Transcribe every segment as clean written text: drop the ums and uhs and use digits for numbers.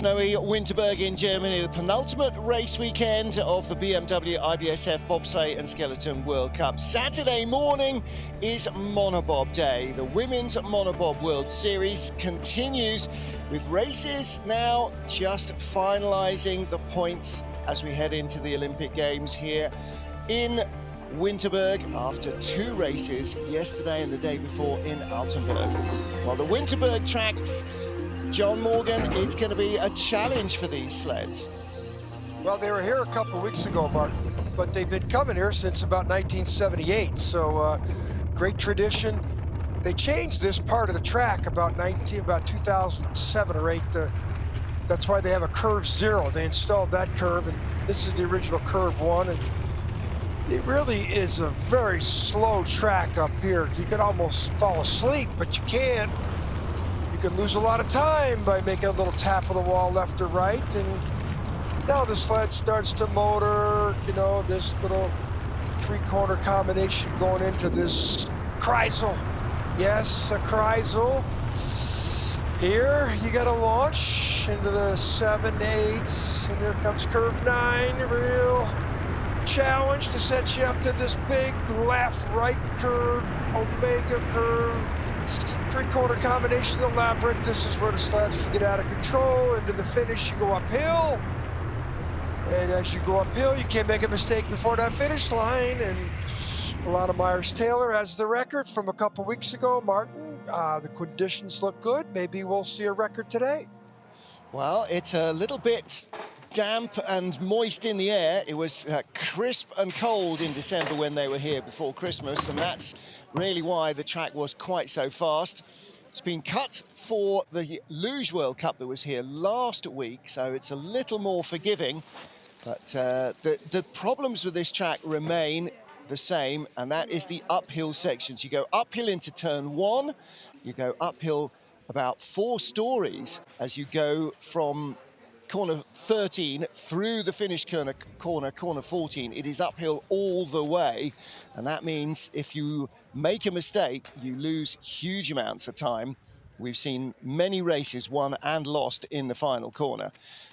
Snowy Winterberg in Germany, the penultimate race weekend of the BMW IBSF Bobsleigh and Skeleton World Cup. Saturday morning is Monobob Day. The Women's Monobob World Series continues with races now just finalising the points as we head into the Olympic Games here in Winterberg after two races yesterday and the day before in Altenburg. Well, the Winterberg track, John Morgan, it's going to be a challenge for these sleds. Well, they were here a couple of weeks ago, Martin, but they've been coming here since about 1978, so great tradition. They changed this part of the track about 2007 or 8. That's why they have a curve 0. They installed that curve, and this is the original curve 1. And it really is a very slow track up here. You could almost fall asleep, but you can't. You can lose a lot of time by making a little tap of the wall left or right. And now the sled starts to motor, you know, this little three-corner combination going into this Kreisel. Yes, a Kreisel. Here, you got to launch into the 7, 8, and here comes curve 9, real challenge to set you up to this big left-right curve, omega curve, three-corner combination of the labyrinth. This is where the sleds can get out of control. Into the finish, you go uphill. And as you go uphill, you can't make a mistake before that finish line. And Alana Myers-Taylor has the record from a couple weeks ago. Martin, the conditions look good. Maybe we'll see a record today. Well, it's a little bit damp and moist in the air. It was crisp and cold in December when they were here before Christmas, and that's really why the track was quite so fast. It's been cut for the Luge World Cup that was here last week, so it's a little more forgiving, but the problems with this track remain the same, and that is the uphill sections. You go uphill into turn 1, you go uphill about 4 stories as you go from corner 13 through the finish corner 14. It is uphill all the way, and that means if you make a mistake, you lose huge amounts of time. We've seen many races won and lost in the final corner.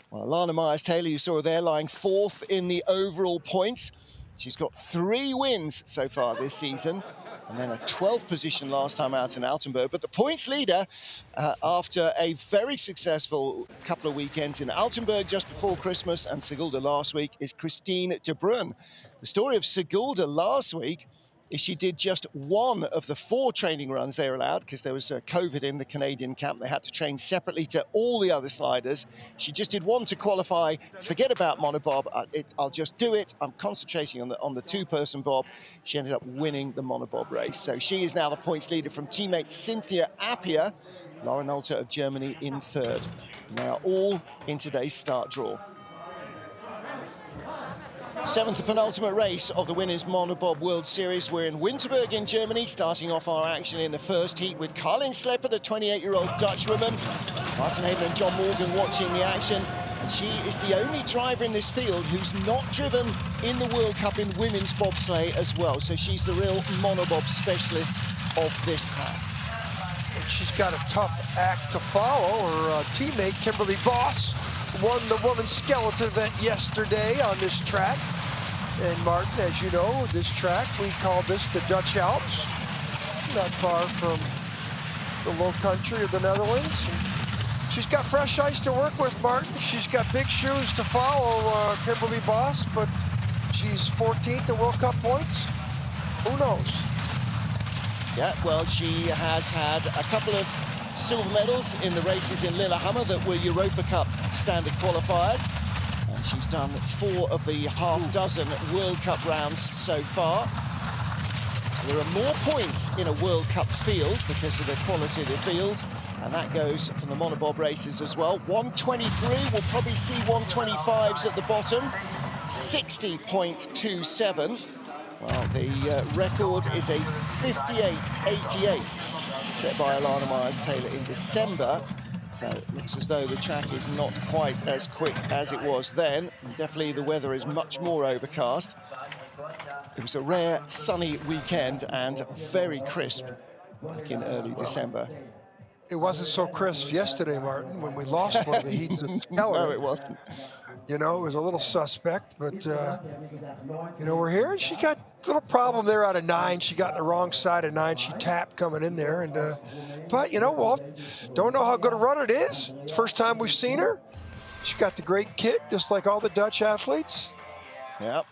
Well, Alana Myers-Taylor, you saw her there lying 4th in the overall points. She's got 3 wins so far this season, and then a 12th position last time out in Altenburg. But the points leader, after a very successful couple of weekends in Altenburg just before Christmas and Sigulda last week, is Christine de Bruyne. The story of Sigulda last week is she did just 1 of the 4 training runs they were allowed because there was COVID in the Canadian camp. They had to train separately to all the other sliders. She just did 1 to qualify. Forget about Monobob. I'll just do it. I'm concentrating on the 2-person bob. She ended up winning the Monobob race. So she is now the points leader from teammate Cynthia Appia. Lauren Alter of Germany in 3rd. They are all in today's start draw. 7th penultimate race of the Women's Monobob World Series. We're in Winterberg in Germany, starting off our action in the first heat with Karin Slepper, the 28-year-old Dutch woman. Martin Haven and John Morgan watching the action. And she is the only driver in this field who's not driven in the World Cup in women's bobsleigh as well. So she's the real monobob specialist of this pack. And she's got a tough act to follow. Her teammate, Kimberly Boss, won the women's skeleton event yesterday on this track. And Martin, as you know, this track, we call this the Dutch Alps, not far from the low country of the Netherlands. And she's got fresh ice to work with, Martin. She's got big shoes to follow, Kimberly Boss, but she's 14th in World Cup points. Who knows? Yeah, well, she has had a couple of silver medals in the races in Lillehammer that were Europa Cup standard qualifiers. And she's done 4 of the half-dozen World Cup rounds so far. So there are more points in a World Cup field because of the quality of the field. And that goes for the monobob races as well. 123, we'll probably see 125s at the bottom. 60.27. Well, the record is a 58.88 set by Alana Myers-Taylor in December. So it looks as though the track is not quite as quick as it was then. And definitely the weather is much more overcast. It was a rare sunny weekend and very crisp back in early December. it wasn't so crisp yesterday, Martin, when we lost one of the heats of No, Skeleton. it wasn't. You know, it was a little suspect, but, you know, we're here. And she got a little problem there out of 9. She got on the wrong side of 9. She tapped coming in there. And but, you know, Walt, don't know how good a runner it is. First time we've seen her. She got the great kick, just like all the Dutch athletes. Yep.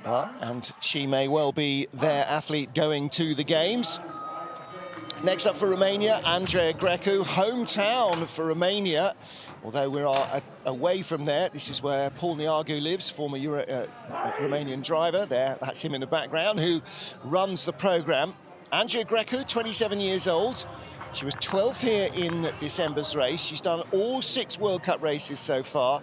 Well, and she may well be their athlete going to the games. Next up for Romania, Andrea Greco, hometown for Romania. Although we are away from there, this is where Paul Niagu lives, former Romanian driver. That's him in the background, who runs the program. Andrea Greco, 27 years old. She was 12th here in December's race. She's done all 6 World Cup races so far.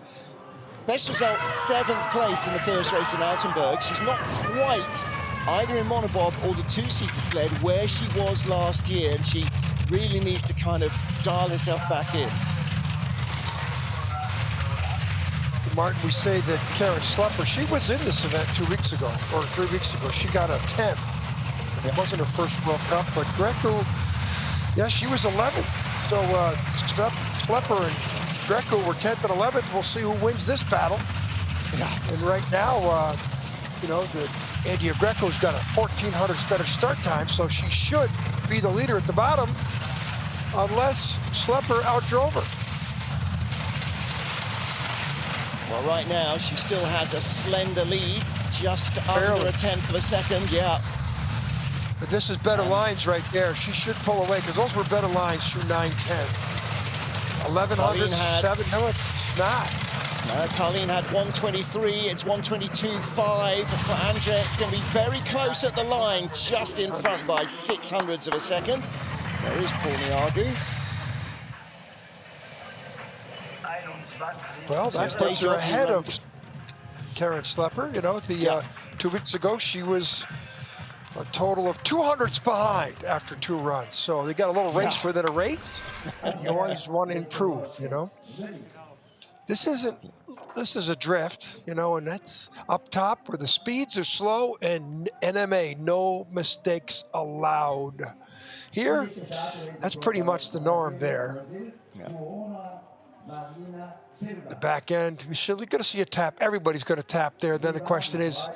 Best result, 7th place in the first race in Altenburg. She's not quite either in monobob or the 2-seater sled where she was last year, and she really needs to kind of dial herself back in. Martin, we say that Karen Schlepper, she was in this event 2 weeks ago, or 3 weeks ago. She got a 10. It wasn't her first World Cup, but Greco, yeah, she was 11th. So Schlepper and Greco were 10th and 11th. We'll see who wins this battle. Yeah. And right now, you know, Andrea Greco's got a 1400s better start time, so she should be the leader at the bottom, unless Schlepper outdrove her. Well, right now, she still has a slender lead, just under a 10th of a second, yeah. But this is better lines right there. She should pull away, because those were better lines through 9:10. 1100, 7, no, it's not. No, Colleen had 123, it's 122.5 for Andrea. It's going to be very close at the line, just in front by 600ths of a second. There is Paul Niagu. Well, that puts her ahead of Karen Schlepper. You know, 2 weeks ago, she was a total of 200ths behind after 2 runs. So they got a little race within a race. You always want to improve, you know. This is a drift, you know, and that's up top where the speeds are slow, and NMA, no mistakes allowed. Here, that's pretty much the norm there. Yeah. The back end, we're going to see a tap. Everybody's going to tap there. Then the question is,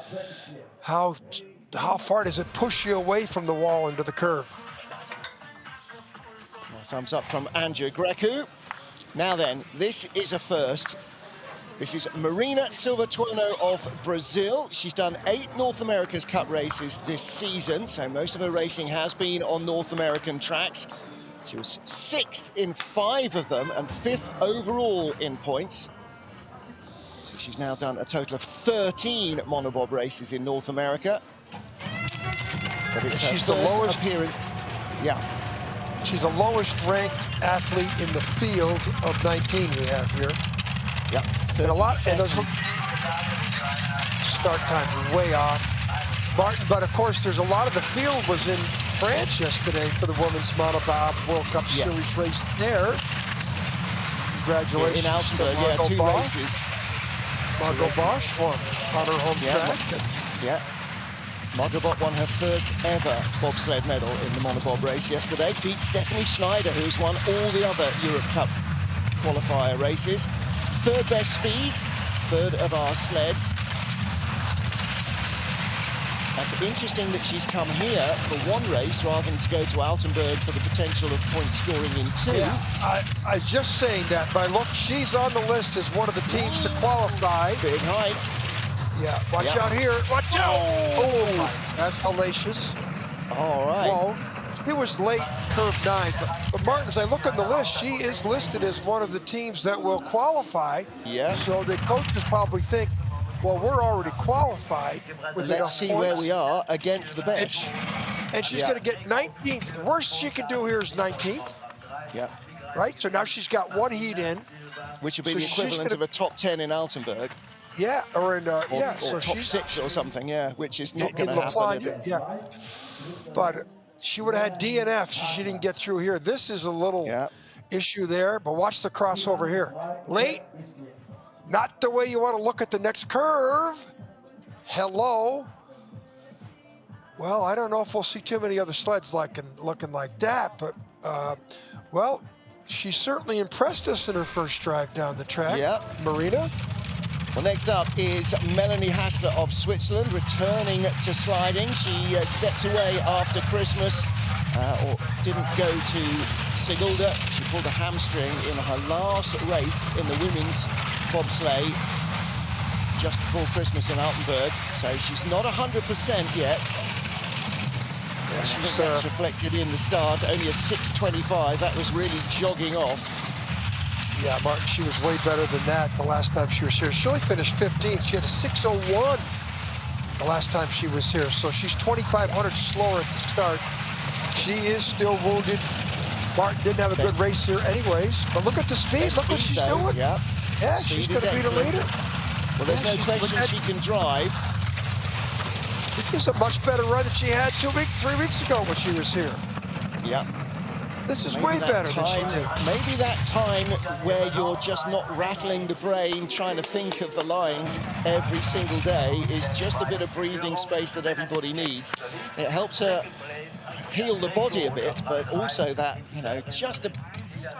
how far does it push you away from the wall into the curve? Well, thumbs up from Andrea Greco. Now then, this is a first. This is Marina Silva Toino of Brazil. She's done 8 North America's Cup races this season, so most of her racing has been on North American tracks. She was 6th in 5 of them and 5th overall in points. So she's now done a total of 13 monobob races in North America. But it's she's the lowest appearance. Yeah. She's the lowest ranked athlete in the field of 19 we have here. Yeah. And a lot, and those start times are way off. Martin, but of course, there's a lot of the field was in France yesterday for the Women's Monobob World Cup Series race there. Congratulations. In Altenburg, yeah, 2 races. Margot Bosch won on her home track. Yeah. Margot Bosch won her first ever bobsled medal in the monobob race yesterday. Beat Stephanie Schneider, who's won all the other Europe Cup qualifier races. 3rd best speed, 3rd of our sleds. That's interesting that she's come here for 1 race rather than to go to Altenburg for the potential of point scoring in 2. Yeah, I was just saying that. By look, she's on the list as one of the teams to qualify. Big height. Yeah, watch out here. Watch out. Oh, that's hellacious. All right. Whoa. He was late, curve 9, but Martin, as I look on the list, she is listed as one of the teams that will qualify. Yeah. So the coaches probably think, well, we're already qualified. Let's see where we are against the best. And she's going to get 19th. Worst she can do here is 19th. Yeah. Right? So now she's got 1 heat in. Which would be the equivalent of a top 10 in Altenburg. Yeah, or in, or so top 6 or something, yeah, which is not going to happen. Yeah. But she would have had DNF. She didn't get through here. This is a little issue there, but watch the crossover here. Late, not the way you want to look at the next curve. Hello. Well, I don't know if we'll see too many other sleds looking like that, but well, she certainly impressed us in her first drive down the track. Yeah. Marina. Well, next up is Melanie Hassler of Switzerland, returning to sliding. She stepped away after Christmas, or didn't go to Sigulda. She pulled a hamstring in her last race in the women's bobsleigh just before Christmas in Altenberg. So she's not 100% yet. Yeah, she's that's reflected in the start, only a 6:25. That was really jogging off. Yeah, Martin, she was way better than that the last time she was here. She only finished 15th. She had a 6:01 the last time she was here. So she's 2,500 slower at the start. She is still wounded. Martin didn't have a good race here anyways. But look at the speed. Look what she's doing. Yeah, she's going to be the leader. Well, there's no question she can drive. This is a much better run than she had 3 weeks ago when she was here. Yeah. This is way better than she did. Maybe that time where you're just not rattling the brain, trying to think of the lines every single day, is just a bit of breathing space that everybody needs. It helps her heal the body a bit, but also that, you know, just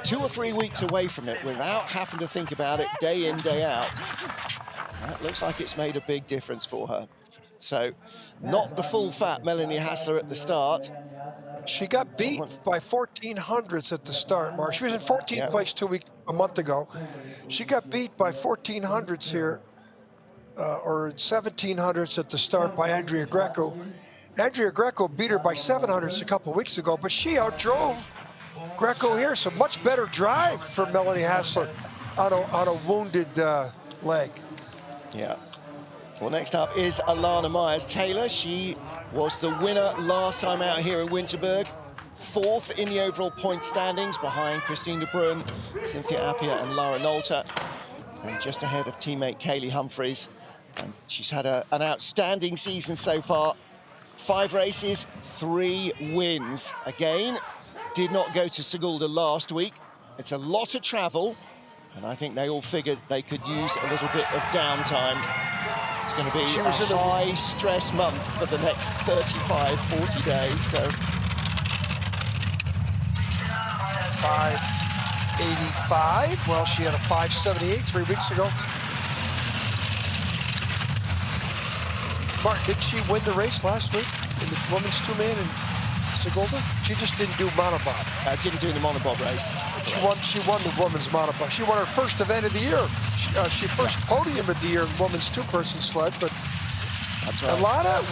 2 or 3 weeks away from it without having to think about it day in, day out. That looks like it's made a big difference for her. So, not the full fat Melanie Hassler at the start. She got beat by 1400ths at the start, Mark. She was in 14th place a month ago. She got beat by 1400ths here, or 1700ths at the start by Andrea Greco. Andrea Greco beat her by 700ths a couple weeks ago, but she outdrove Greco here. So much better drive for Melanie Hassler on a wounded leg. Yeah. Well, next up is Alana Myers-Taylor. She was the winner last time out here in Winterberg. 4th in the overall point standings behind Christine de Bruyne, Cynthia Appia and Lara Nolter. And just ahead of teammate Kaylee Humphries. And she's had an outstanding season so far. 5 races, 3 wins. Again, did not go to Sigulda last week. It's a lot of travel. And I think they all figured they could use a little bit of downtime. It's going to be a high-stress month for the next 35, 40 days, so. 585. Well, she had a 578 3 weeks ago. Mark, did she win the race last week in the women's 2-man in Sigulda? She just didn't do monobob. Didn't do the monobob race. She won the women's monobob. She won her first event of the year. She first podium of the year in women's 2-person sled, but that's right. Alana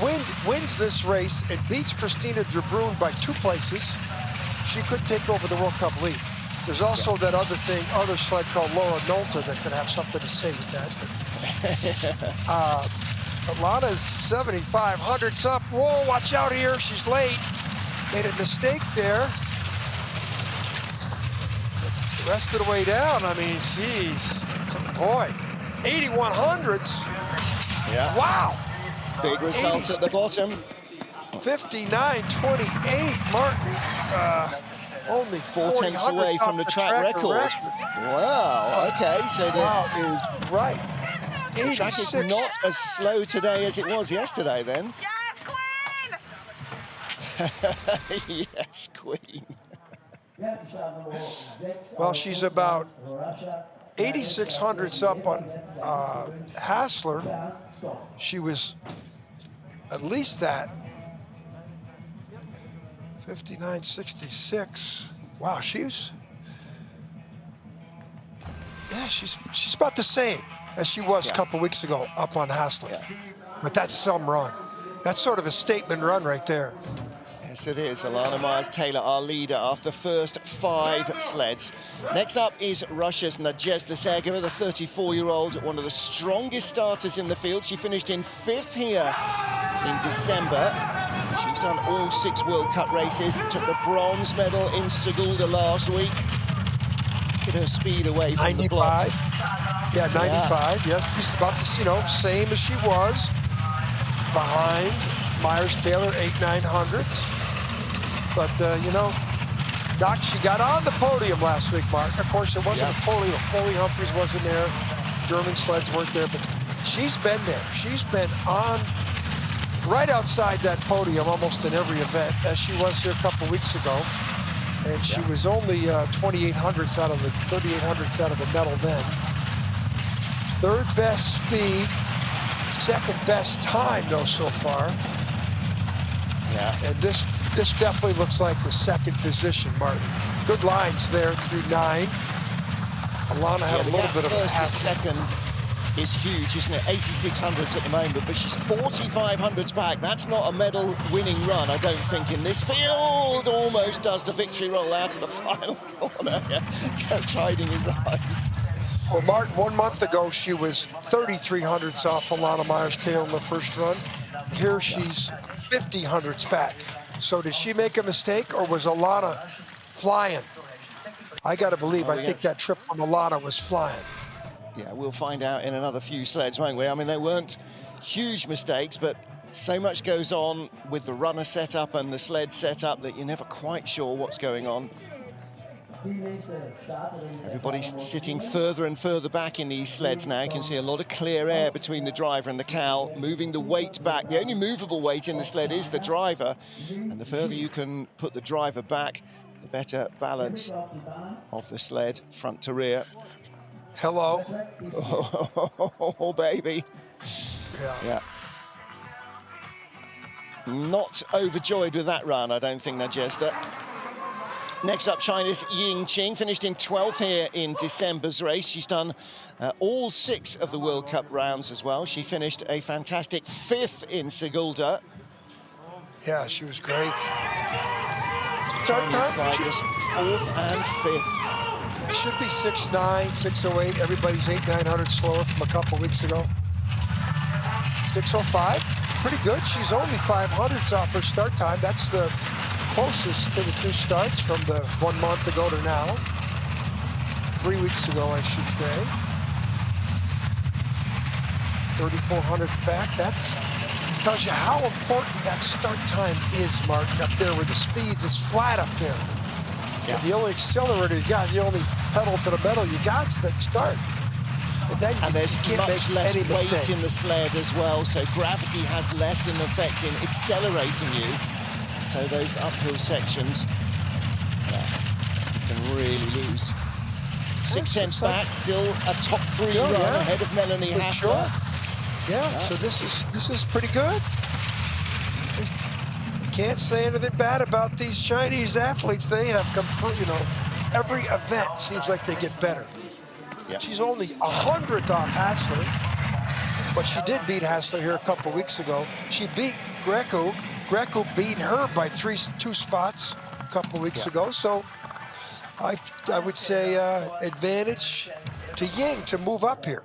wins this race and beats Christina de Bruyne by 2 places. She could take over the World Cup lead. There's also that other sled called Lara Nolter that could have something to say with that. But, Alana's 7,500's up. Whoa, watch out here. She's late. Made a mistake there. The rest of the way down, I mean, geez, boy, 8,100s. Yeah. Wow. Big result at the bottom. 59.28, Martin. Only 4 tenths away from the track record. Wow, okay, so wow is right. The track is not as slow today as it was yesterday, then. Yes, Queen. Well, she's about 8,600s up on Hassler. She was at least that. 59.66. Wow, she's about the same as she was a couple weeks ago up on Hassler. Yeah. But that's some run. That's sort of a statement run right there. Yes, it is. Alana Myers-Taylor, our leader, after the first 5 sleds. Next up is Russia's Nadezhda Sergeva, the 34-year-old, one of the strongest starters in the field. She finished in 5th here in December. She's done all 6 World Cup races, took the bronze medal in Sigulda last week. Look at her speed away from 95. the block. Yeah, 95. Yeah, she's about the, same as she was behind Myers-Taylor, 8,900s. But she got on the podium last week, Mark. Of course, it wasn't a podium. Kaylee Humphries wasn't there. German sleds weren't there, but she's been there. She's been on right outside that podium almost in every event, as she was here a couple weeks ago. And she was only 28 hundredths out of the 38 hundredths out of the medal then. Third best speed, second best time though so far. Yeah. And this definitely looks like the second position, Martin. Good lines there through 9. Alana had a little bit of a half. Second is huge, isn't it? 86 hundredths at the moment, but she's 45 hundredths back. That's not a medal-winning run, I don't think, in this field. Almost does the victory roll out of the final corner. Coach hiding his eyes. Well, Martin, 1 month ago, she was 33 hundredths off Alana Meyer's tail in the first run. Here she's 50 hundredths back. So did she make a mistake, or was Alana flying? I got to believe, I think that trip from Alana was flying. Yeah, we'll find out in another few sleds, won't we? I mean, they weren't huge mistakes, but so much goes on with the runner setup and the sled setup that you're never quite sure what's going on. Everybody's sitting further and further back in these sleds now. You can see a lot of clear air between the driver and the cow, moving the weight back. The only movable weight in the sled is the driver, and the further you can put the driver back, the better balance of the sled front to rear. Hello. Oh, baby. Yeah. Not overjoyed with that run, I don't think, Nadjesta. Next up, China's Ying Ching finished in 12th here in December's race. She's done all 6 of the World Cup rounds as well. She finished a fantastic 5th in Sigulda. Yeah, she was great. Start time, 4th and 5th. It should be 6.9, 6.08. Everybody's 800-900 slower from a couple weeks ago. 6.05, pretty good. She's only 500ths off her start time. That's the closest to the 2 starts from the 1 month ago to now. 3 weeks ago, I should say. 3,400th back. That's tells you how important that start time is, Martin, up there with the speeds. It's flat up there. Yeah. And the only accelerator you got, the only pedal to the metal you got is that start. And then there's can't much make less any weight mistake. in the sled as well, so gravity has less an effect in accelerating you. So those uphill sections can really lose. 6/10 back, still a top 3 run ahead of Melanie Hassler. Sure. Yeah, so this is pretty good. Can't say anything bad about these Chinese athletes. They have come through, you know, every event seems like they get better. Yep. She's only 100th off Hassler, but she did beat Hassler here a couple weeks ago. She beat Greco. Greco beat her by 2 spots a couple weeks ago. So I would say advantage to Ying to move up here.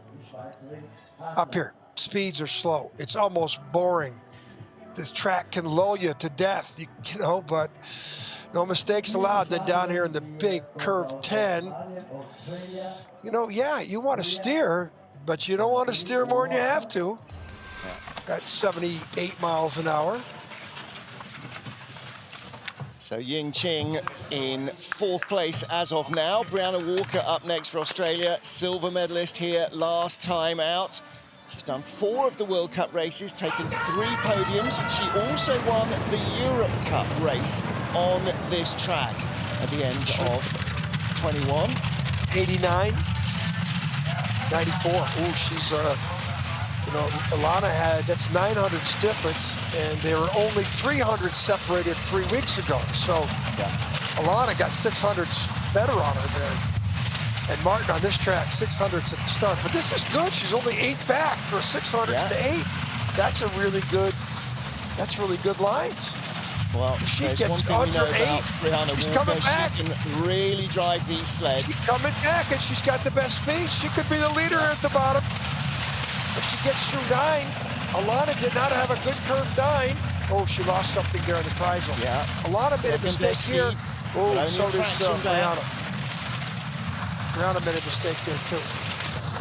Up here, speeds are slow. It's almost boring. This track can lull you to death, you know, but no mistakes allowed. Then down here in the big curve 10, you know, yeah, you want to steer, but you don't want to steer more than you have to. At 78 miles an hour. So Ying Ching in 4th place as of now. Briana Walker up next for Australia. Silver medalist here last time out. She's done 4 of the World Cup races, taken 3 podiums. She also won the Europe Cup race on this track at the end of 21. 89, 94. Ooh, she's, you know, Alana had, that's 900ths difference, and they were only 300 separated 3 weeks ago. So Alana got 600ths better on her there. And Martin on this track, 600ths at the start. But this is good. She's only 8 back for 600ths to 8. That's really good lines. Well, she gets under 8. She's coming back. She can really drive these sleds. She's coming back, and she's got the best speed. She could be the leader at the bottom. If she gets through 9, Alana did not have a good curve 9. Oh, she lost something there in the prize zone. Yeah. Alana made a mistake here. Oh, so does Briana. Briana made a mistake there too.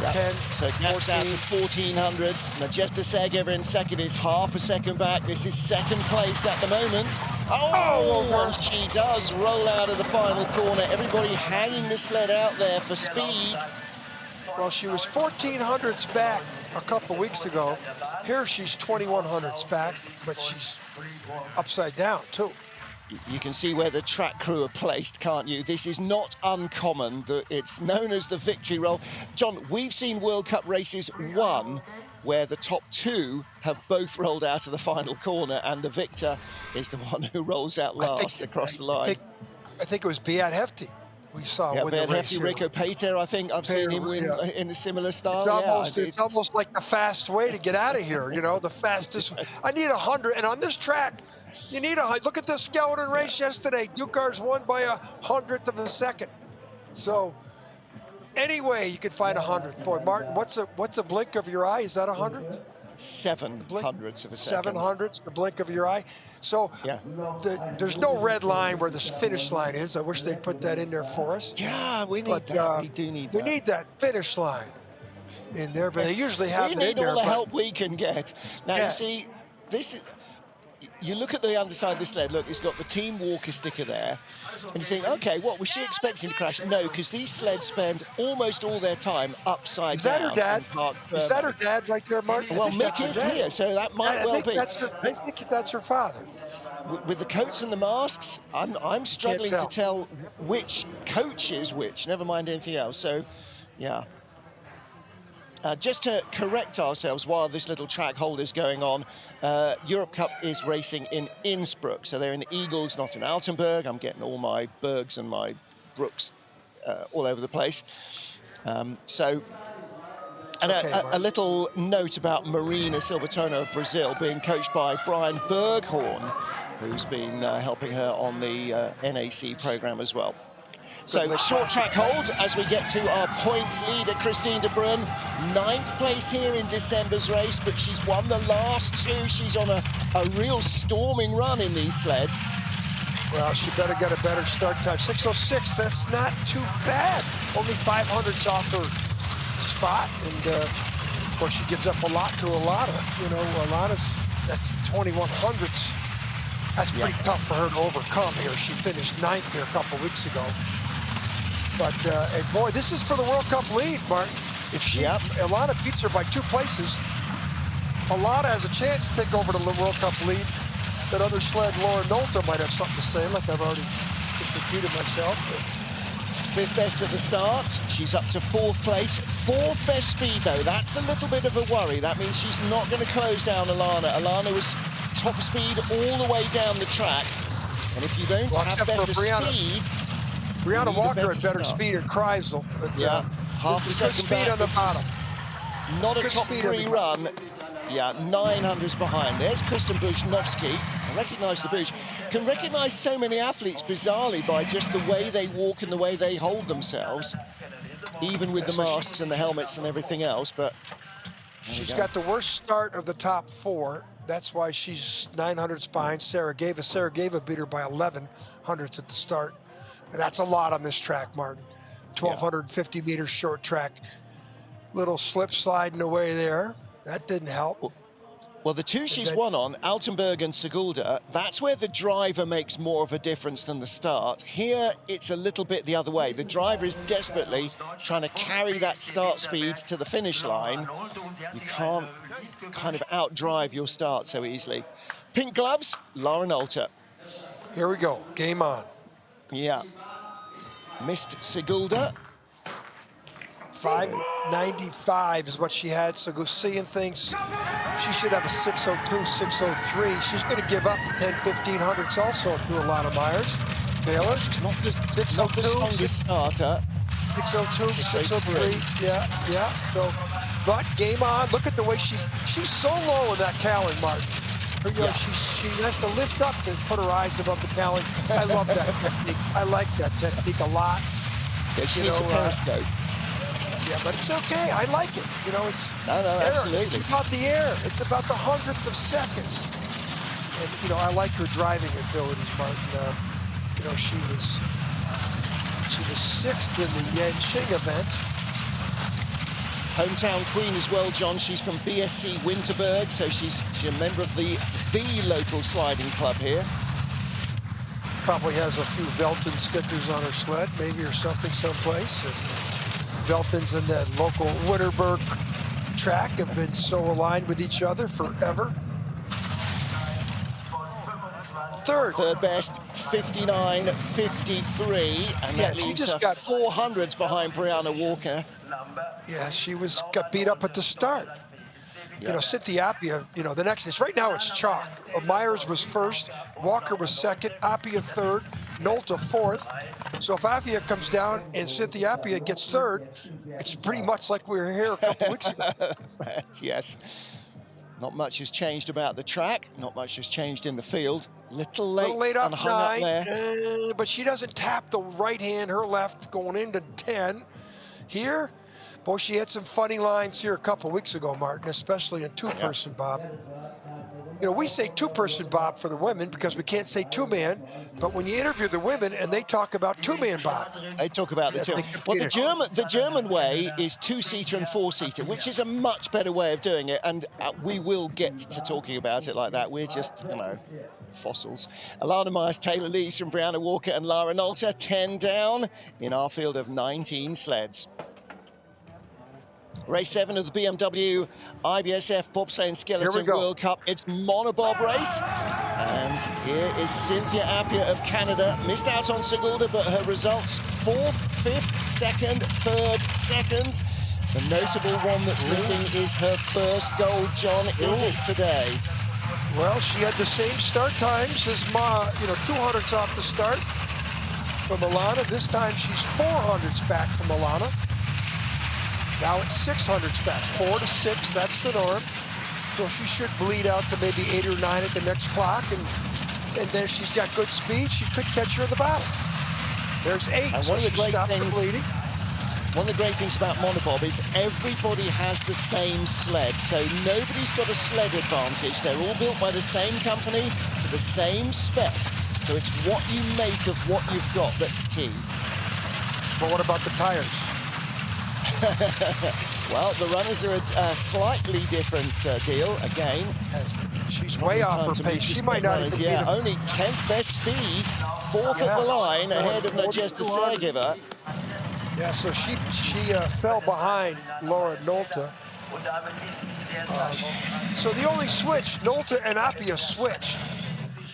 10, so gaps out to 1400s. Nadjesta Sergeeva in 2nd is half a second back. This is 2nd place at the moment. Oh, and she does roll out of the final corner. Everybody hanging the sled out there for speed. Well, she was 1400ths back a couple weeks ago. Here she's 2100ths back, but she's upside down too. You can see where the track crew are placed, can't you? This is not uncommon. It's known as the victory roll. John, we've seen World Cup races won where the top two have both rolled out of the final corner, and the victor is the one who rolls out last across the line. I think it was Beat Hefty we saw win the race. Rico Pater, I think I've seen him win in a similar style. It's almost like the fast way to get out of here, you know, the fastest. I need 100, and on this track, you need look at the skeleton race yesterday. Dukars won by 100th of a second. So anyway, you could find 100th. Boy, Martin, what's a blink of your eye? Is that 100th? 700ths of a second. 700ths, the blink of your eye. So there's no red line where the finish line is. I wish they'd put that in there for us. Yeah, we need that. We do need that. We need that finish line in there, but they usually have it in there. We need all the help we can get. Now, you see, this is... You look at the underside of the sled, look, it's got the Team Walker sticker there, and you think, okay, what, was she expecting to crash? No, because these sleds spend almost all their time upside down. Is that her dad? Is that her dad right there, Martin? Well, Mick is here, so that might well be. I think that's her father. With the coats and the masks, I'm struggling to tell which coach is which, never mind anything else, so, yeah. Just to correct ourselves while this little track hold is going on, Europe Cup is racing in Innsbruck. So they're in Eagles, not in Altenberg. I'm getting all my Bergs and my Brooks all over the place. A little note about Marina Silva Toino of Brazil being coached by Brian Berghorn, who's been helping her on the NAC program as well. So short track hold as we get to our points leader, Christine de Bruyne. 9th place here in December's race, but she's won the last two. She's on a real storming run in these sleds. Well, she better get a better start time. 6:06, that's not too bad. Only 500ths off her spot. And of course, she gives up a lot to Alana. You know, Alana's, that's 2100ths. That's pretty tough for her to overcome here. She finished 9th here a couple weeks ago. But, and boy, this is for the World Cup lead, Martin. If Alana beats her by 2 places, Alana has a chance to take over the World Cup lead. That other sled, Laura Nolta, might have something to say, like I've already just repeated myself. But 5th best at the start. She's up to 4th place. 4th best speed, though. That's a little bit of a worry. That means she's not going to close down Alana. Alana was top speed all the way down the track. And if you don't have better speed... Briana Walker had better speed at Kreisel, but half a second speed on the bottom. Not a top 3 run. Yeah, 900s behind. There's Kristen Buznovsky. I recognise the Buzz. Can recognise so many athletes bizarrely by just the way they walk and the way they hold themselves, even with the masks and the helmets and everything else. But she's got the worst start of the top 4. That's why she's 900s behind Sarah Gava. Sarah Gava beat her by 1100ths at the start. And that's a lot on this track, Martin. 1,250 meters short track. Little slip sliding away there. That didn't help. Well, the two she's won on, Altenberg and Sigulda, that's where the driver makes more of a difference than the start. Here, it's a little bit the other way. The driver is desperately trying to carry that start speed to the finish line. You can't kind of outdrive your start so easily. Pink gloves, Laura Nolta. Here we go, game on. Yeah. Missed Sigulda. 595 is what she had, so go seeing things. She should have a 602, 603. She's going to give up 10, 1500ths also to Alana Myers. Taylor, she's not the strongest starter. 602, 603. Yeah. So, but game on. Look at the way she's so low in that cowling, Martin. She has to lift up and put her eyes above the cowling. I love that technique. I like that technique a lot. Yeah, she needs a periscope. Yeah, but it's okay. I like it. You know, it's absolutely. It's about the air. It's about the 100th of seconds. And you know, I like her driving abilities, Martin. You know, she was 6th in the Ching event. Hometown queen as well, John. She's from BSC Winterberg, so she's a member of the local sliding club here. Probably has a few Velton stickers on her sled, maybe, or something someplace. And Velton's in that local Winterberg track have been so aligned with each other forever. Third best, 59.53, and that she leaves just her got 400s behind Briana Walker. Yeah, she got beat up at the start. You know, Cynthia Appia, you know, the next is right now it's chalk. Myers was first, Walker was second, Appia third, Nolta fourth. So if Appia comes down and Cynthia Appia gets third, it's pretty much like we were here a couple weeks ago. Right, yes. Not much has changed about the track. Not much has changed in the field. Little late off and hung up 9, there. but she doesn't tap the right hand, her left going into 10. Here, boy, she had some funny lines here a couple weeks ago, Martin, especially in two-person bob. You know, we say two-person bob for the women because we can't say two-man, but when you interview the women and they talk about two-man bob. They talk about the two. Well, the German way is two-seater and four-seater, which is a much better way of doing it, and we will get to talking about it like that. We're just, you know, fossils. Alana Myers, Taylor Lees from Briana Walker and Lara Nolta, 10 down in our field of 19 sleds. Race 7 of the BMW IBSF Bobsleigh and Skeleton World Cup. It's Monobob race. And here is Cynthia Appia of Canada. Missed out on Segunda, but her results 4th, 5th, 2nd, 3rd, 2nd. The notable one that's missing is her first gold. John, is it today? Well, she had the same start times as 200s off the start from Alana. This time she's 400s back from Alana. Now it's 600s back, 4 to 6, that's the norm. So she should bleed out to maybe 8 or 9 at the next clock, and then she's got good speed. She could catch her in the battle. There's 8, and so she stopped the bleeding. One of the great things about Monobob is everybody has the same sled, so nobody's got a sled advantage. They're all built by the same company to the same spec. So it's what you make of what you've got that's key. But what about the tires? Well, the runners are a slightly different deal again. She's way off her pace. She might not even be only 10th best speed, 4th at the line, ahead of Anastasia Makarova. Yeah, so she fell behind Laura Nolta. So the only switch, Nolta and Appia switched.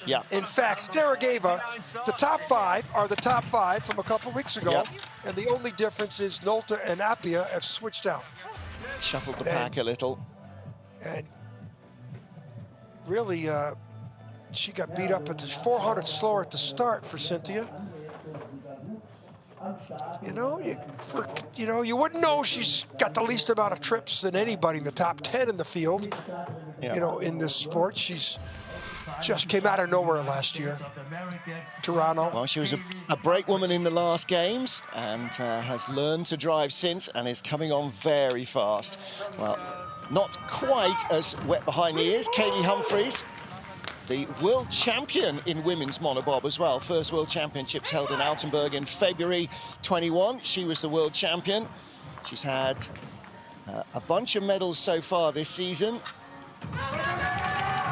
Yeah. In fact, Sarageva, the top 5 are the top 5 from a couple weeks ago. Yep. And the only difference is Nolta and Appia have switched out. Shuffled the pack a little. And really, she got beat up at the 400 slower at the start for Cynthia. You know, you wouldn't know she's got the least amount of trips than anybody in the top 10 in the field. Yeah. You know, in this sport, she's just came out of nowhere last year. Toronto. Well, she was a break woman in the last games and has learned to drive since and is coming on very fast. Well, not quite as wet behind the ears. Kaylee Humphries, the world champion in women's monobob as well. First World Championships held in Altenburg in February 21. She was the world champion. She's had a bunch of medals so far this season.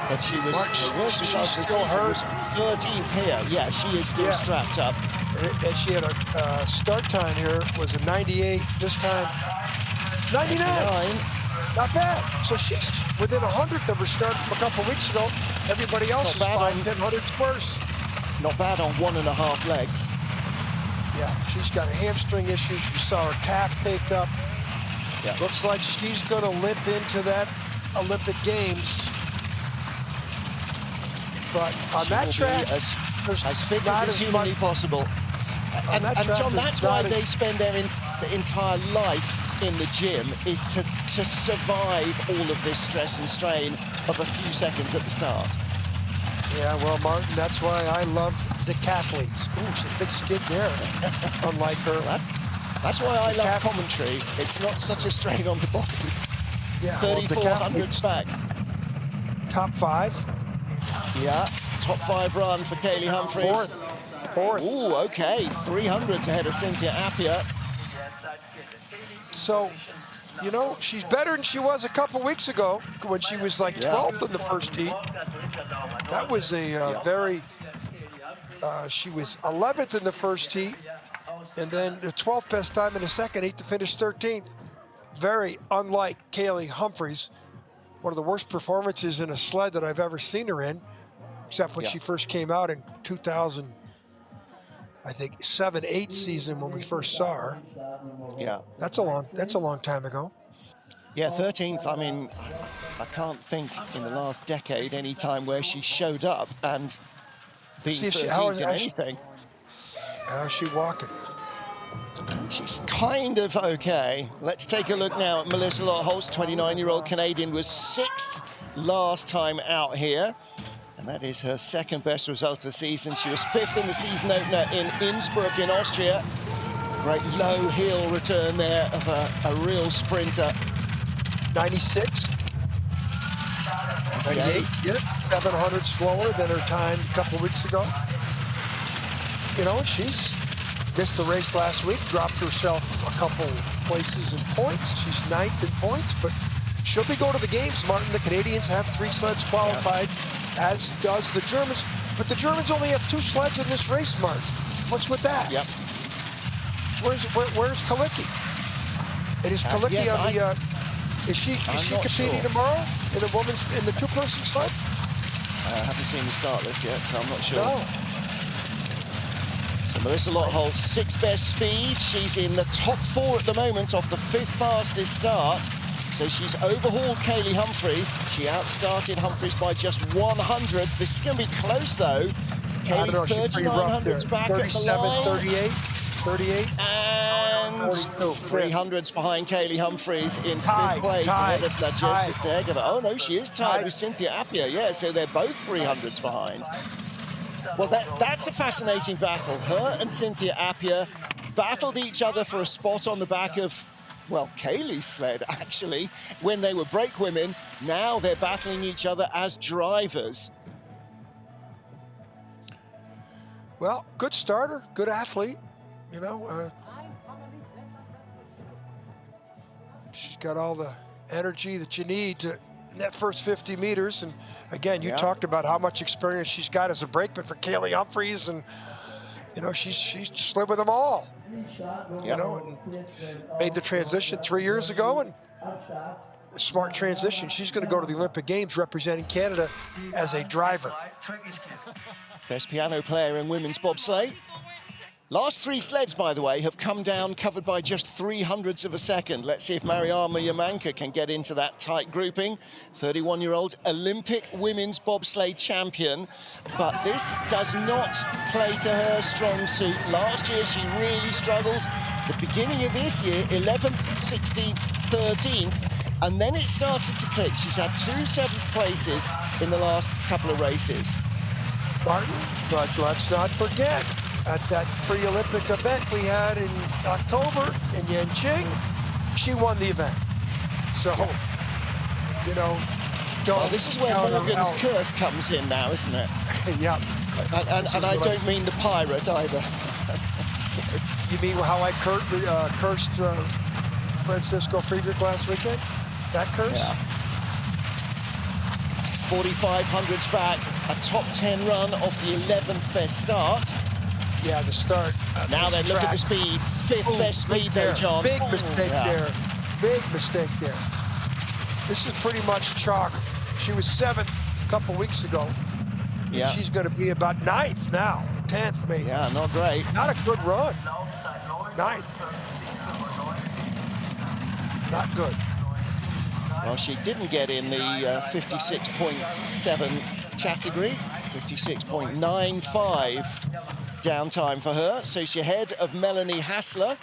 But she was, her worst result this season was 13th here. Yeah, she is still strapped up. And she had a start time here, was a 98, this time 99. Not bad. So she's within 100th of her start from a couple weeks ago. Everybody else is 5/10 worse. Not bad on 1.5 legs. Yeah, she's got a hamstring issue. You saw her calf taped up. Yeah. Looks like she's going to limp into that Olympic Games. But on that track, as fit as humanly possible. And John, that's why they spend their entire life in the gym, is to survive all of this stress and strain of a few seconds at the start. Yeah, well, Martin, that's why I love decathletes. Ooh, she's a big skid there, unlike her. That's why I love commentary. It's not such a strain on the body. Yeah, 3,400 back. Top 5. Yeah, top 5 run for Kaylee Humphries. Fourth. Ooh, okay, 300s ahead of Cynthia Appia. So, you know, she's better than she was a couple weeks ago when she was like 12th in the first heat. That was a very, she was 11th in the first heat, and then the 12th best time in the second heat to finish 13th. very unlike Kaylee Humphries. One of the worst performances in a sled that I've ever seen her in, except when she first came out in 2000, I think 7-8 season when we first saw her. Yeah. That's a long time ago. Yeah, 13th. I mean, I can't think in the last decade any time where she showed up and being 13th in anything. How's she walking? She's kind of okay. Let's take a look now at Melissa Holt's 29-year-old Canadian was 6th last time out here. And that is her second best result of the season. She was 5th in the season opener in Innsbruck in Austria. Great low hill return there of a real sprinter. 96. 98, yeah. 700 slower than her time a couple of weeks ago. You know, she's missed the race last week, dropped herself a couple places in points. She's 9th in points, but she'll be going to the games, Martin. The Canadians have 3 sleds qualified, as does the Germans. But the Germans only have 2 sleds in this race, Martin. What's with that? Yep. Where's Kalicki? And is Kalicki yes, on the? Is she competing tomorrow in the 2-person sled? I haven't seen the start list yet, so I'm not sure. No. So Melissa Holt's 6th best speed. She's in the top 4 at the moment off the 5th fastest start. So she's overhauled Kaylee Humphries. She outstarted Humphries by just 100th. This is going to be close, though. Kaylee 3,900s back at the line. 38, 38. And 300s behind Kaylee Humphries in 5th place ahead of Anastasia Makarova. Oh, no, she is tied with Cynthia Appia. Yeah, so they're both 300s behind. Well, that's a fascinating battle. Her and Cynthia Appia battled each other for a spot on the back of, well, Kaylee's sled, actually, when they were brake women. Now they're battling each other as drivers. Well, good starter, good athlete, you know. She's got all the energy that you need to in that first 50 meters. And again, you talked about how much experience she's got as a brakeman for Kaylee Humphries, and you know, she's slid with them all. You know, and made the transition 3 years ago, and a smart transition. She's going to go to the Olympic Games representing Canada as a driver. Best piano player in women's bobsleigh. Last 3 sleds, by the way, have come down covered by just 300ths of a second. Let's see if Mariana Yamanka can get into that tight grouping. 31-year-old Olympic women's bobsleigh champion. But this does not play to her strong suit. Last year, she really struggled. The beginning of this year, 11th, 16th, 13th. And then it started to click. She's had 2 7th places in the last couple of races. Martin, but let's not forget, at that pre-Olympic event we had in October in Ching, she won the event. So, you know, well, this is where Morgan's curse comes in now, isn't it? Yeah. And I don't mean the pirate either. You mean how I cursed Francisco Friedrich last weekend? That curse? Yeah. 4,500s back, a top 10 run off the 11th best start. Yeah, the start. Now then, look at the speed. 5th best speed there, John. Big mistake there. Big mistake there. This is pretty much chalk. She was 7th a couple weeks ago. Yeah. She's going to be about 9th now. 10th, maybe. Yeah, not great. Not a good run. 9th. Not good. Well, she didn't get in the 56.7 category. 56.95 downtime for her. So she's ahead of Melanie Hassler,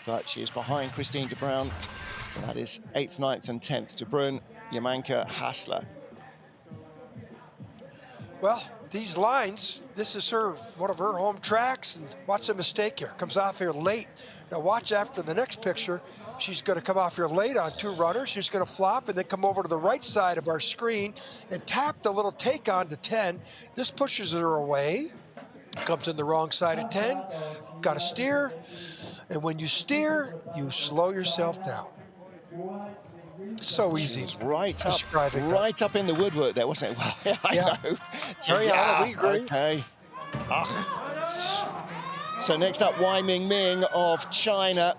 but she is behind Christine de Bruyn. So that is 8th, 9th, and 10th. De Bruyn, Yamanka, Hassler. Well, these lines, this is one of her home tracks, and watch the mistake here. Comes off here late. Now watch after the next picture. She's going to come off here late on 2 runners. She's going to flop and then come over to the right side of our screen and tap the little take on to 10. This pushes her away. Comes in the wrong side of 10. Got to steer. And when you steer, you slow yourself down. So easy. Right up in the woodwork there, wasn't it? Well, I know. Mariana, we agree. Okay. So next up, Wai Ming Ming of China.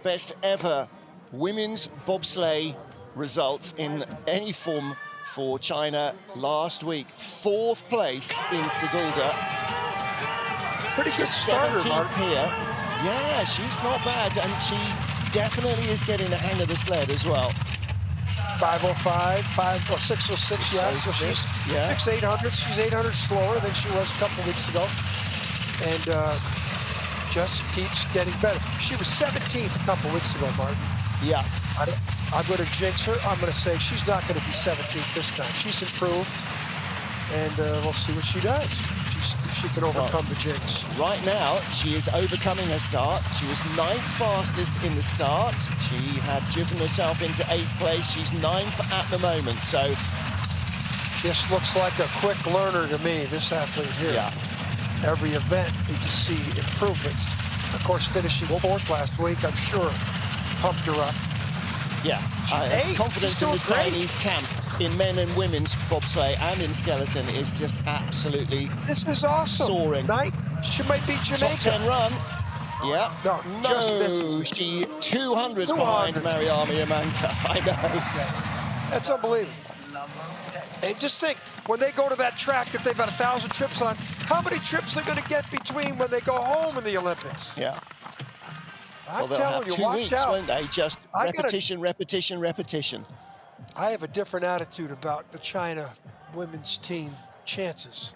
Best ever women's bobsleigh results in any form for China last week. 4th place in Sigulda. Pretty good starter, 17th here. Yeah, she's not bad, and she definitely is getting the hang of the sled as well. 505, 606, yeah. So she's 800. She's 800 slower than she was a couple weeks ago, and just keeps getting better. She was 17th a couple weeks ago, Martin. Yeah. I'm going to jinx her. I'm going to say she's not going to be 17th this time. She's improved, and we'll see what she does. She can overcome the jinx. Right now, she is overcoming her start. She was 9th fastest in the start. She had driven herself into 8th place. She's 9th at the moment, so... This looks like a quick learner to me, this athlete here. Yeah. Every event, we just see improvements. Of course, finishing 4th last week, I'm sure, pumped her up. Yeah, confidence in the Chinese camp in men and women's bobsleigh and in skeleton is just absolutely This is awesome. Soaring. She might be Jamaica. Top 10 run. Yeah. No, just misses. She 200s behind Mariana Yamanka. I know. That's unbelievable. And just think, when they go to that track that they've had 1,000 trips on, how many trips they're going to get between when they go home in the Olympics? Yeah. I'm telling you, watch out. Won't they? Just repetition, repetition, repetition. I have a different attitude about the China women's team chances.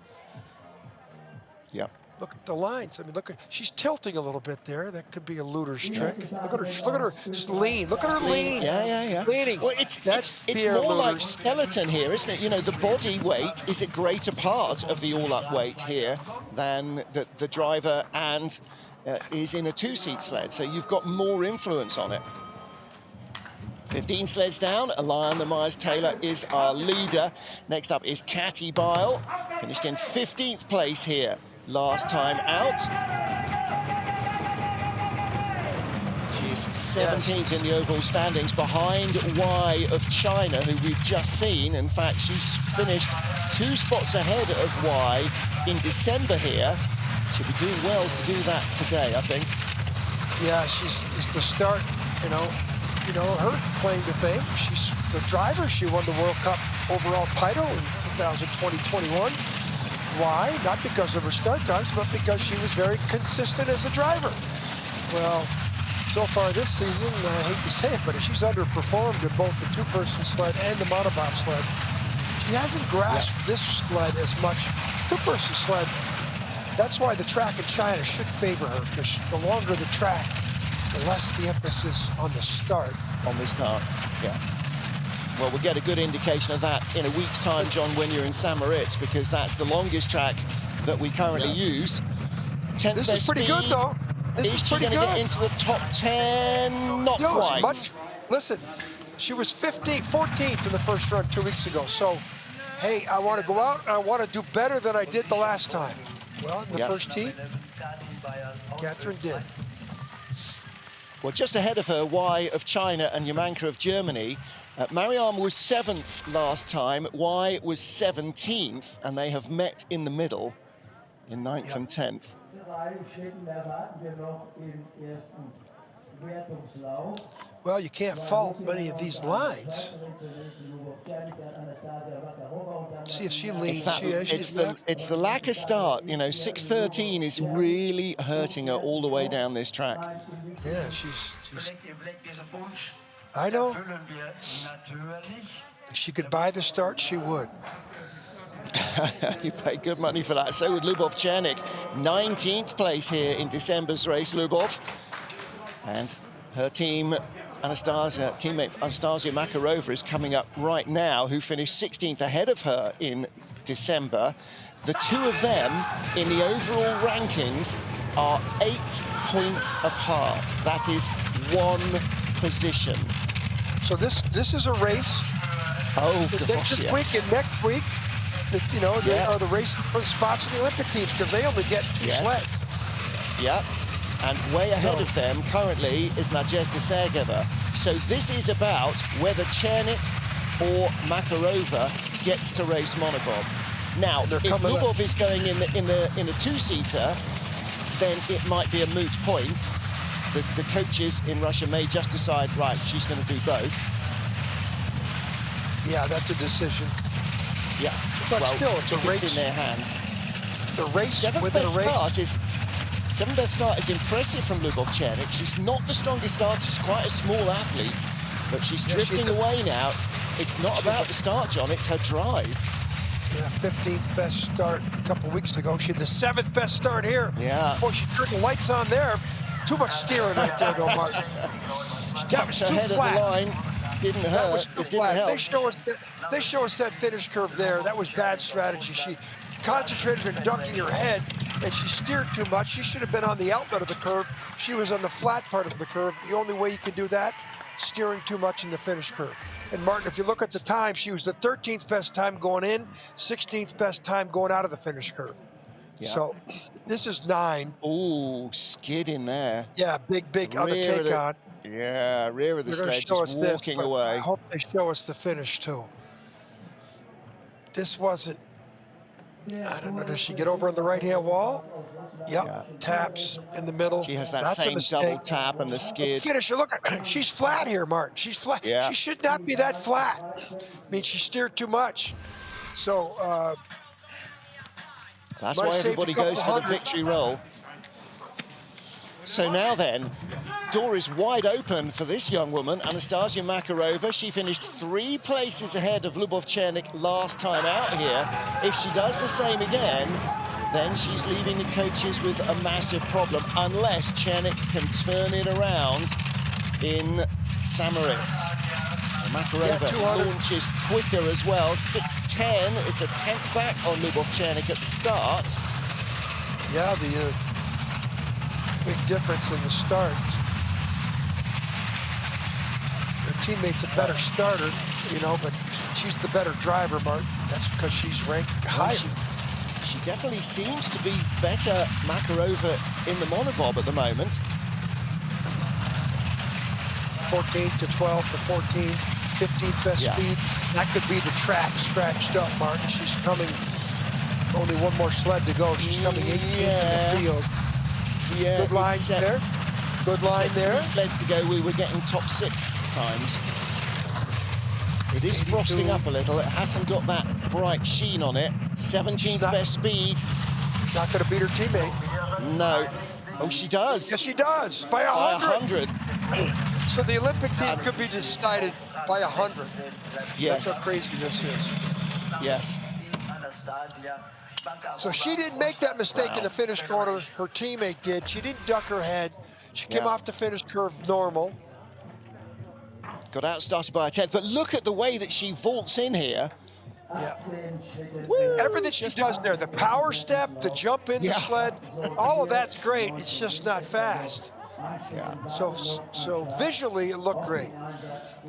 Yeah. Look at the lines. I mean, look at, she's tilting a little bit there. That could be a looter's trick. Look at her lean. Look at her lean. Yeah. Leaning. Well, it's more like skeleton here, isn't it? You know, the body weight is a greater part of the all-up weight here than the driver and is in a 2-seat sled. So you've got more influence on it. 15 sleds down. Alana Myers-Taylor is our leader. Next up is Catty Bile. Finished in 15th place here last time out. She's 17th in the overall standings, behind Y of China, who we've just seen. In fact, she's finished 2 spots ahead of Y in December here. She'll be doing well to do that today, I think. Yeah, she's the start, you know, her claim to fame. She's the driver. She won the World Cup overall title in 2020-21. Why? Not because of her start times, but because she was very consistent as a driver. Well, so far this season, I hate to say it, but she's underperformed in both the 2-person sled and the monobob sled. She hasn't grasped this sled as much. 2-person sled, that's why the track in China should favor her, because the longer the track, the less the emphasis on the start. On the start, yeah. Well, we'll get a good indication of that in a week's time, John, when you're in St. Moritz, because that's the longest track that we currently use. 10th This is pretty good, though. This is pretty good. Is she going to get into the top 10? Not quite. Listen, she was 14th in the first run 2 weeks ago. So, hey, I want to go out, and I want to do better than I did the last time. Well, in the first heat, Catherine did. Well, just ahead of her, Y of China and Yamanka of Germany. Mariam was 7th last time, Y was 17th, and they have met in the middle in 9th and 10th. Well, you can't fault many of these lines. See if she leads. It's the lack of start. You know, 6:13 is really hurting her all the way down this track. Yeah, she's I know. If she could buy the start, she would. You pay good money for that. So would Lubov Chernik. 19th place here in December's race, Lubov. And her team, teammate Anastasia Makarova is coming up right now, who finished 16th ahead of her in December. The 2 of them in the overall rankings are 8 points apart. That is 1 position. So this is a race. Oh, gosh, this yes. week and next week, they are the race for the spots of the Olympic teams, because they only get 2 sleds. Yeah, and way ahead of them currently is Nadezhda Sergeva. So this is about whether Chernik or Makarova gets to race Monobob. Now, if Lubov is going in a 2-seater, then it might be a moot point. the coaches in Russia may just decide, right, she's going to do both. Yeah, that's a decision. Yeah, But well, still, it's a race in their hands. The race Seventh within a best race. start is impressive from Ljubovčenik. She's not the strongest starter. She's quite a small athlete, but she's drifting away now. It's not about the start, John. It's her drive. Yeah, 15th best start a couple weeks ago. She had the 7th best start here. Yeah. Boy, she turned the lights on there. Too much steering right there, though, Martin. That was too flat. Of the line. Didn't hurt. That was too flat. Help. They show us that finish curve there. That was bad strategy. She concentrated on ducking her head, and she steered too much. She should have been on the outlet of the curve. She was on the flat part of the curve. The only way you can do that, steering too much in the finish curve. And Martin, if you look at the time, she was the 13th best time going in, 16th best time going out of the finish curve. Yeah. So this is 9. Ooh, skid in there. Yeah, big on the take on. Yeah, rear of the sled, just walking away. I hope they show us the finish too. This wasn't, I don't know, does she get over on the right-hand wall? Yep, yeah. Taps in the middle. She has that same double tap and the skid. Let's finish her. Look at her. She's flat here, Martin. She's flat. Yeah. She should not be that flat. I mean, she steered too much. So, that's why everybody goes for the victory roll. So now then, door is wide open for this young woman, Anastasia Makarova. She finished 3 places ahead of Ljubovčenik last time out here. If she does the same again, then she's leaving the coaches with a massive problem, unless Černík can turn it around in Moritz. Makarova launches quicker as well. 6:10 is a 10th back on Ljubovčenik at the start. Yeah, the big difference in the start. Her teammate's a better starter, you know, but she's the better driver, Martin. That's because she's ranked higher. She definitely seems to be better, Makarova, in the monobob at the moment. 14 to 12 to 14, 15th best speed. That could be the track scratched up, Martin. She's coming, only one more sled to go. She's coming 18th in the field. Yeah, good line there. Good line there. 3 sleds to go, we were getting top 6 times. It is frosting up a little. It hasn't got that bright sheen on it. 17th best speed. Not going to beat her teammate. No. Oh, she does. Yes, she does. By 100. So the Olympic team could be decided by 100. Yes. That's how crazy this is. Yes. So she didn't make that mistake in the finish corner. Her teammate did. She didn't duck her head. She came off the finish curve normal. Got outstarted by a 10th, but look at the way that she vaults in here. Yeah. Woo. Everything she does there, the power step, the jump in the sled, all of that's great. It's just not fast. Yeah. So visually it looked great.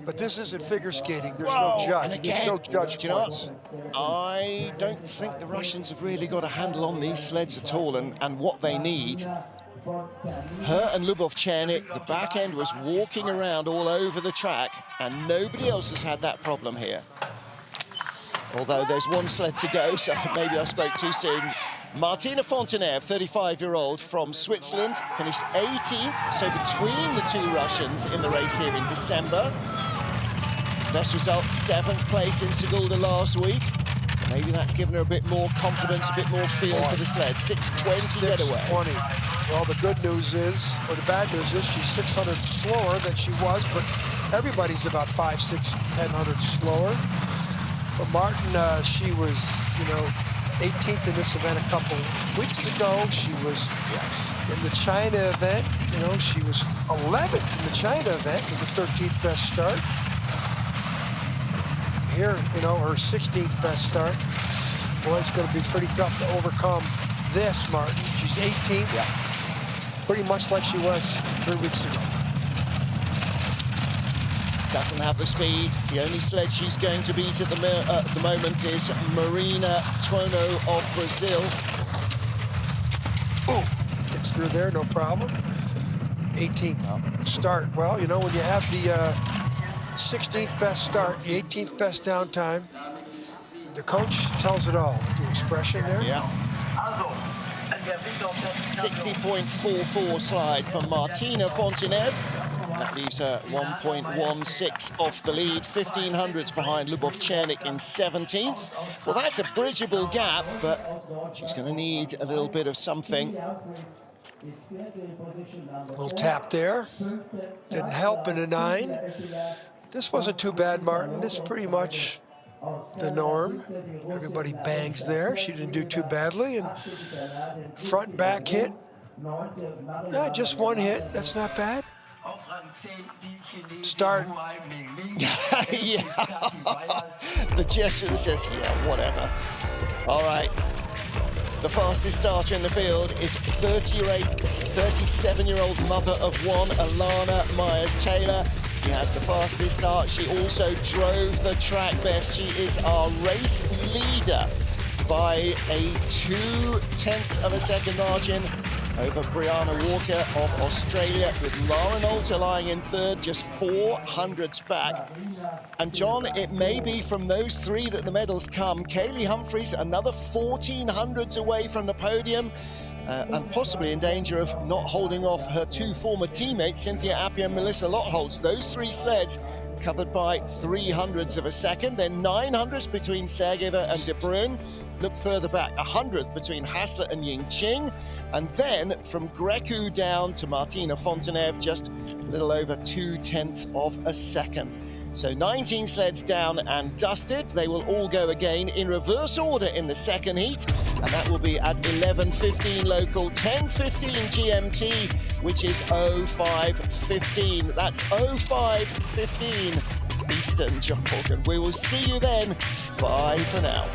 But this isn't figure skating. There's no judge. There's no judge points. I don't think the Russians have really got a handle on these sleds at all and what they need. Her and Ljubovčenik, the back end was walking around all over the track, and nobody else has had that problem here. Although there's 1 sled to go, so maybe I spoke too soon. Martina Fontenev, 35-year-old from Switzerland, finished 18th, so between the 2 Russians in the race here in December. Best result, 7th place in Sigulda last week. Maybe that's given her a bit more confidence, a bit more feel for the sled. 6:20 getaway. 6:20. Well, the good news is, or the bad news is, she's 600 slower than she was, but everybody's about 5, 6, 10 slower. But Martin, she was, you know, 18th in this event a couple weeks ago. She was in the China event, you know, she was 11th in the China event with the 13th best start. Here, you know, her 16th best start. Boy, it's going to be pretty tough to overcome this, Martin. She's 18th, pretty much like she was 3 weeks ago. Doesn't have the speed. The only sled she's going to beat at the moment is Marina Toino of Brazil. Ooh, gets through there, no problem. 18th start. Well, you know, when you have the 16th best start, the 18th best downtime, the coach tells it all with the expression there. Also, 60.44 slide from Martina Fonteneve. That leaves her 1.16 off the lead, 1500s behind Lubov-Chernik in 17th. Well, that's a bridgeable gap, but she's going to need a little bit of something. Little tap there. Didn't help in a 9. This wasn't too bad, Martin. This is pretty much the norm. Everybody bangs there. She didn't do too badly. And front back hit. Just one hit. That's not bad. Start. Yeah. The gesture that says, yeah, whatever. All right. The fastest starter in the field is 37-year-old mother of one, Alana Myers-Taylor. She has the fastest start. She also drove the track best. She is our race leader by a 0.2 of a second margin over Briana Walker of Australia, with Lauren Alter lying in third, just 400s back. And John, it may be from those three that the medals come. Kaylee Humphries, another 1400s away from the podium, and possibly in danger of not holding off her two former teammates, Cynthia Appia and Melissa Lotholtz. Those three sleds covered by 300s of a second, then 900s between Sergeva and De Bruyne. Look further back, 100th between Hassler and Ying Ching, and then from Greco down to Martina Fonteneve, just a little over 0.2 of a second. So 19 sleds down and dusted. They will all go again in reverse order in the second heat, and that will be at 11:15 local, 10:15 GMT, which is 05:15. That's 05:15 Eastern, John Morgan. We will see you then. Bye for now.